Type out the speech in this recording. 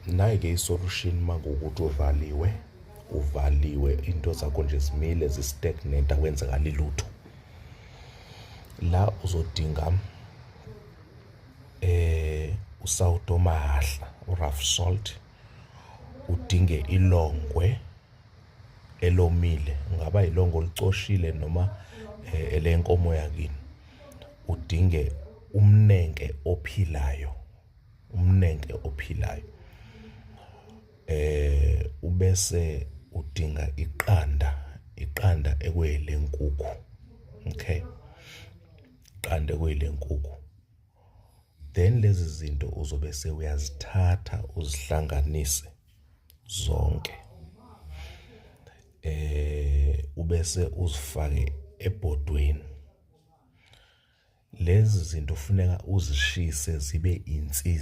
Nayi-ke i-solution makuwukuthi uvaliwe into zakho nje zimile zi-stagnant akwenzakali lutho. La uzodinga usawudo mahhahla, u-rough salt, udinge ilongwe elomile, kungaba ilongo olicoshile noma elenkomo yakini. Udinge umnenke ophilayo, ubese udinga iqanda ekuyelenkukhu, okay, iqanda ekuyelenkukhu. Then lezi zinto uzobe sewuyazithatha uzihlanganise zonke, ubese uzifake ebhodweni. Lezi zinto kufuneka uzishise zibe insizwa.